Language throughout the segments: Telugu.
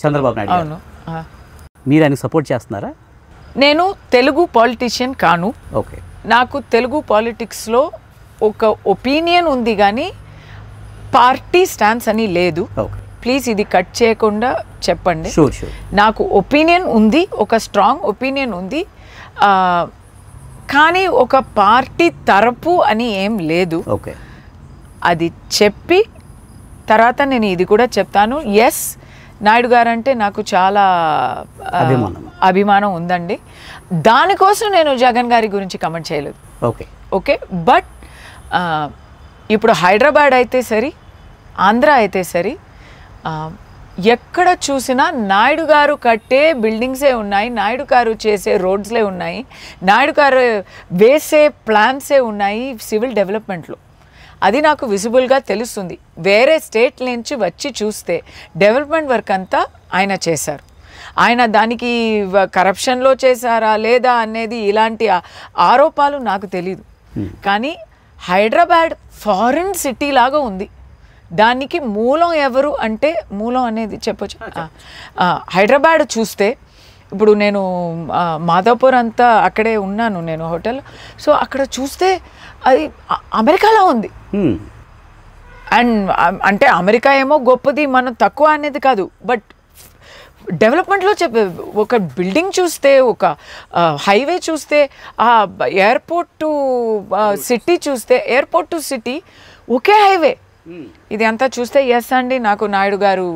చంద్రబాబు నాయుడు. అవును. మీరు ఆయనకు సపోర్ట్ చేస్తున్నారా? నేను తెలుగు పాలిటిషియన్ కాను. ఓకే. నాకు తెలుగు పాలిటిక్స్లో ఒక ఒపీనియన్ ఉంది కానీ పార్టీ స్టాన్స్ అని లేదు. ఓకే. ప్లీజ్ ఇది కట్ చేయకుండా చెప్పండి. Sure sure. నాకు ఒపీనియన్ ఉంది, ఒక స్ట్రాంగ్ ఒపీనియన్ ఉంది, కానీ ఒక పార్టీ తరపు అని ఏం లేదు. ఓకే. అది చెప్పి తర్వాత నేను ఇది కూడా చెప్తాను. ఎస్, నాయుడు గారు అంటే నాకు చాలా అభిమానం ఉందండి. దానికోసం నేను జగన్ గారి గురించి కమెంట్ చేయలేదు. ఓకే. ఓకే. బట్ ఇప్పుడు హైదరాబాద్ అయితే సరి, ఆంధ్ర అయితే సరి, ఎక్కడ చూసినా నాయుడు గారు కట్టే బిల్డింగ్సే ఉన్నాయి, నాయుడు గారు చేసే రోడ్స్లే ఉన్నాయి, నాయుడు గారు వేసే ప్లాన్సే ఉన్నాయి సివిల్ డెవలప్మెంట్లో. అది నాకు విజిబుల్గా తెలుస్తుంది. వేరే స్టేట్ నుంచి వచ్చి చూస్తే డెవలప్మెంట్ వర్క్ అంతా ఆయన చేశారు. ఆయన దానికి కరప్షన్లో చేశారా లేదా అనేది ఇలాంటి ఆరోపాలు నాకు తెలీదు. కానీ హైదరాబాద్ ఫారిన్ సిటీ లాగా ఉంది. దానికి మూలం ఎవరు అంటే, మూలం అనేది చెప్పొచ్చు. హైదరాబాద్ చూస్తే ఇప్పుడు నేను మాధవపూర్ అంతా అక్కడే ఉన్నాను నేను హోటల్. సో అక్కడ చూస్తే అది అమెరికాలో ఉంది. అండ్ అంటే అమెరికా ఏమో గొప్పది, మనం తక్కువ అనేది కాదు. బట్ డెవలప్మెంట్లో ఒక బిల్డింగ్ చూస్తే, ఒక హైవే చూస్తే, ఆ ఎయిర్పోర్ట్ టు సిటీ చూస్తే, airport to city okay highway. ఇది అంతా చూస్తే ఎస్ అండి, నాకు నాయుడు గారు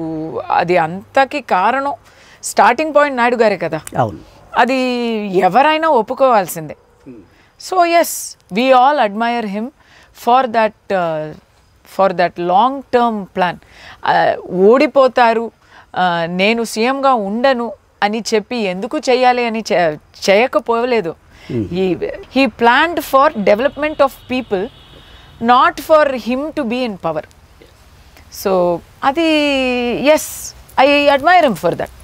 అది అంతకి కారణం, స్టార్టింగ్ పాయింట్ నాయుడు గారే కదా. అవును. అది ఎవరైనా ఒప్పుకోవాల్సిందే. So yes, we all admire him for that long term plan. ఓడిపోతారు, నేను సీఎంగా ఉండను అని చెప్పి ఎందుకు చేయాలి అని చేయకపోలేదు. He planned for development of people, not for him to be in power. So అది yes, I admire him for that.